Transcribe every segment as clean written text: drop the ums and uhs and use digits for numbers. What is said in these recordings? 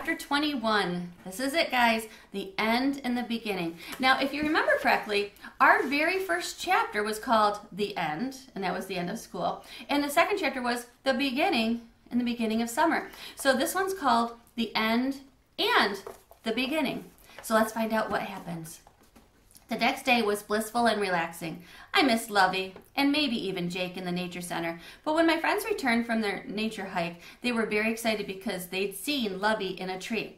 Chapter 21. This is it, guys. The end and the beginning. Now, if you remember correctly, our very first chapter was called The End, and that was the end of school. And the second chapter was The Beginning and the beginning of summer. So this one's called The End and the Beginning. So let's find out what happens. The next day was blissful and relaxing. I missed Lovey and maybe even Jake in the nature center. But when my friends returned from their nature hike, they were very excited because they'd seen Lovey in a tree.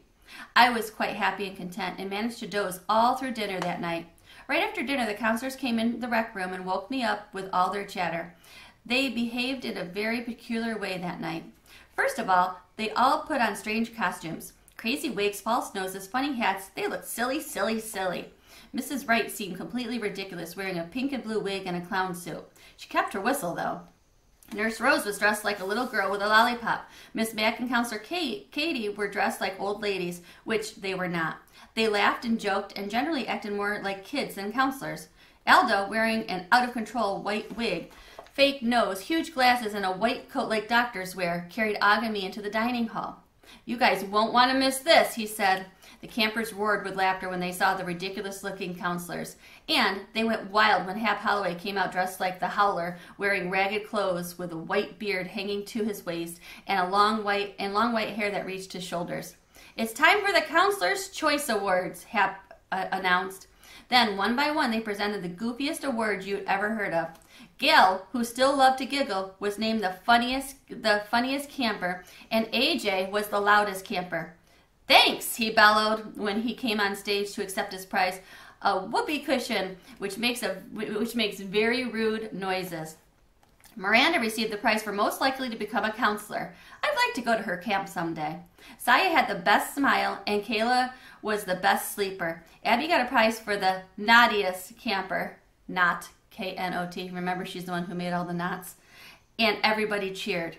I was quite happy and content and managed to doze all through dinner that night. Right after dinner, the counselors came in the rec room and woke me up with all their chatter. They behaved in a very peculiar way that night. First of all, they all put on strange costumes. Crazy wigs, false noses, funny hats. They looked silly, silly, silly. Mrs. Wright seemed completely ridiculous, wearing a pink and blue wig and a clown suit. She kept her whistle, though. Nurse Rose was dressed like a little girl with a lollipop. Miss Mack and Counselor Katie were dressed like old ladies, which they were not. They laughed and joked and generally acted more like kids than counselors. Alda, wearing an out-of-control white wig, fake nose, huge glasses, and a white coat like doctors wear, carried Og and me into the dining hall. "You guys won't want to miss this," he said. The campers roared with laughter when they saw the ridiculous-looking counselors, and they went wild when Hap Holloway came out dressed like the Howler, wearing ragged clothes with a white beard hanging to his waist and long white hair that reached his shoulders. "It's time for the Counselors' Choice Awards," Hap announced. Then, one by one, they presented the goofiest awards you'd ever heard of. Gail, who still loved to giggle, was named the funniest camper, and AJ was the loudest camper. "Thanks," he bellowed when he came on stage to accept his prize, a whoopee cushion, which makes very rude noises. Miranda received the prize for most likely to become a counselor. I'd like to go to her camp someday. Saya had the best smile, and Kayla was the best sleeper. Abby got a prize for the naughtiest camper, not K-N-O-T. Remember, she's the one who made all the knots. And everybody cheered.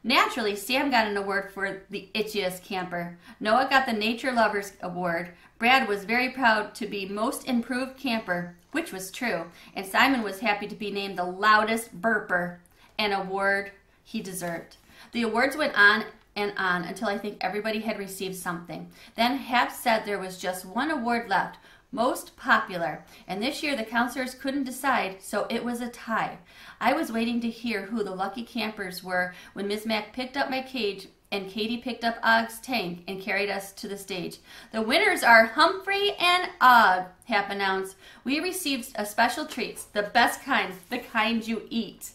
Naturally, Sam got an award for the itchiest camper. Noah got the Nature Lovers Award. Brad was very proud to be Most Improved Camper, which was true. And Simon was happy to be named the Loudest Burper, an award he deserved. The awards went on and on until I think everybody had received something. Then Hap said there was just one award left, Most Popular, and this year the counselors couldn't decide, so it was a tie. I was waiting to hear who the lucky campers were when Miss Mack picked up my cage and Katie picked up Og's tank and carried us to the stage. "The winners are Humphrey and Og," Hap announced. "We received a special treats, the best kind, the kind you eat."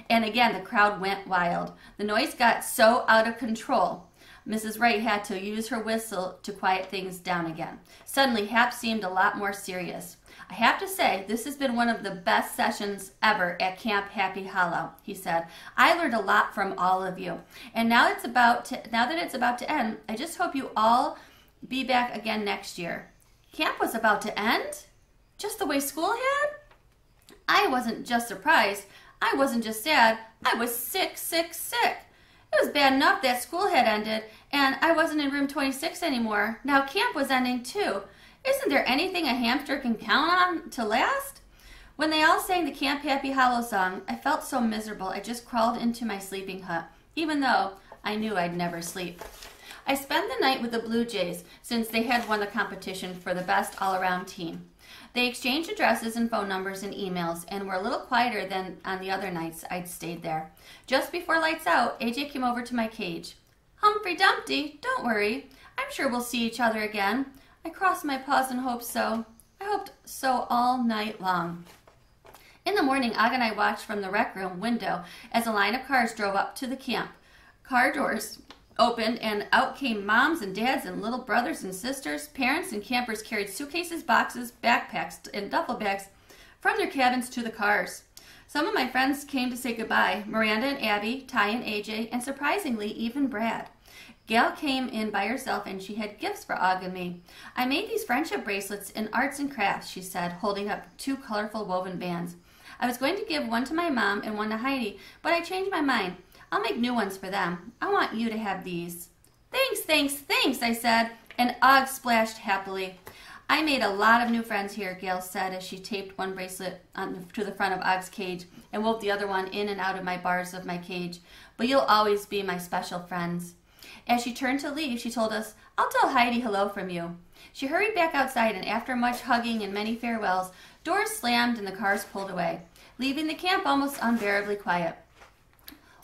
And again, the crowd went wild. The noise got so out of control. Mrs. Wright had to use her whistle to quiet things down again. Suddenly, Hap seemed a lot more serious. "I have to say, this has been one of the best sessions ever at Camp Happy Hollow," he said. "I learned a lot from all of you. And now that it's about to end, I just hope you all be back again next year." Camp was about to end? Just the way school had? I wasn't just surprised. I wasn't just sad. I was sick, sick, sick. It was bad enough that school had ended, and I wasn't in room 26 anymore. Now camp was ending too. Isn't there anything a hamster can count on to last? When they all sang the Camp Happy Hollow song, I felt so miserable I just crawled into my sleeping hut, even though I knew I'd never sleep. I spent the night with the Blue Jays since they had won the competition for the best all-around team. They exchanged addresses and phone numbers and emails and were a little quieter than on the other nights I'd stayed there. Just before lights out, AJ came over to my cage. "Humphrey Dumpty, don't worry. I'm sure we'll see each other again." I crossed my paws and hoped so. I hoped so all night long. In the morning, Og and I watched from the rec room window as a line of cars drove up to the camp. Car doors opened, and out came moms and dads and little brothers and sisters. Parents and campers carried suitcases, boxes, backpacks, and duffel bags from their cabins to the cars. Some of my friends came to say goodbye, Miranda and Abby, Ty and AJ, and surprisingly, even Brad. Gail came in by herself, and she had gifts for Og and me. "I made these friendship bracelets in arts and crafts," she said, holding up 2 colorful woven bands. "I was going to give one to my mom and one to Heidi, but I changed my mind. I'll make new ones for them. I want you to have these." "Thanks, thanks, thanks," I said, and Og splashed happily. "I made a lot of new friends here," Gail said as she taped one bracelet to the front of Og's cage and wove the other one in and out of my bars of my cage. "But you'll always be my special friends." As she turned to leave, she told us, "I'll tell Heidi hello from you." She hurried back outside, and after much hugging and many farewells, doors slammed and the cars pulled away, leaving the camp almost unbearably quiet.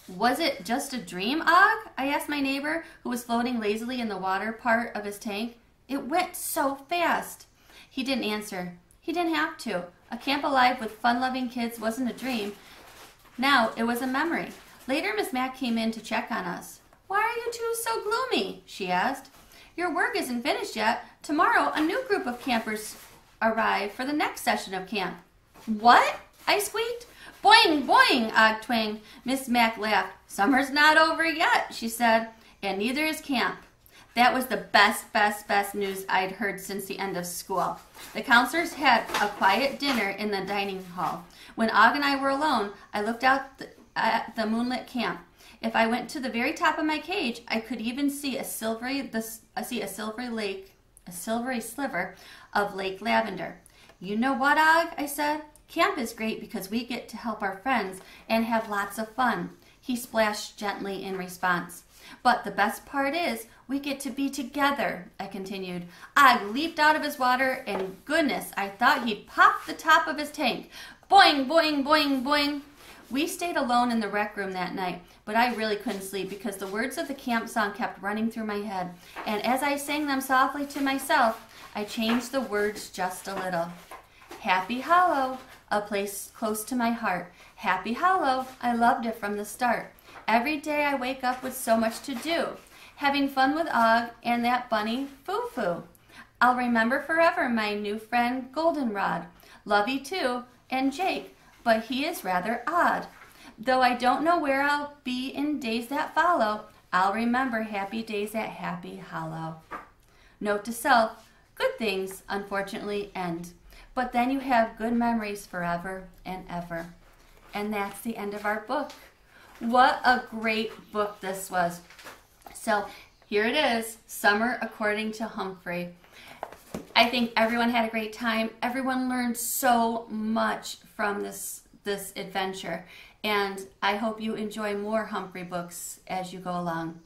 "Was it just a dream, Og?" I asked my neighbor, who was floating lazily in the water part of his tank. "It went so fast." He didn't answer. He didn't have to. A camp alive with fun-loving kids wasn't a dream. Now it was a memory. Later, Miss Mack came in to check on us. "Why are you two so gloomy?" she asked. "Your work isn't finished yet. Tomorrow, a new group of campers arrive for the next session of camp." "What?" I squeaked. "Boing, boing," Og twanged. Miss Mack laughed. "Summer's not over yet," she said, "and neither is camp." That was the best news I'd heard since the end of school. The counselors had a quiet dinner in the dining hall. When Og and I were alone, I looked out at the moonlit camp. If I went to the very top of my cage, I could even see a silvery sliver of Lake Lavender. "You know what, Og?" I said. "Camp is great because we get to help our friends and have lots of fun." He splashed gently in response. "But the best part is we get to be together," I continued. Og leaped out of his water, and goodness, I thought he'd pop the top of his tank. Boing, boing, boing, boing. We stayed alone in the rec room that night, but I really couldn't sleep because the words of the camp song kept running through my head. And as I sang them softly to myself, I changed the words just a little. "Happy Hollow, a place close to my heart. Happy Hollow, I loved it from the start. Every day I wake up with so much to do. Having fun with Og and that bunny, Foo-Foo. I'll remember forever my new friend, Goldenrod. Lovey too, and Jake, but he is rather odd. Though I don't know where I'll be in days that follow, I'll remember happy days at Happy Hollow." Note to self, good things unfortunately end, but then you have good memories forever and ever. And that's the end of our book. What a great book this was. So here it is, Summer According to Humphrey. I think everyone had a great time. Everyone learned so much from this adventure. And I hope you enjoy more Humphrey books as you go along.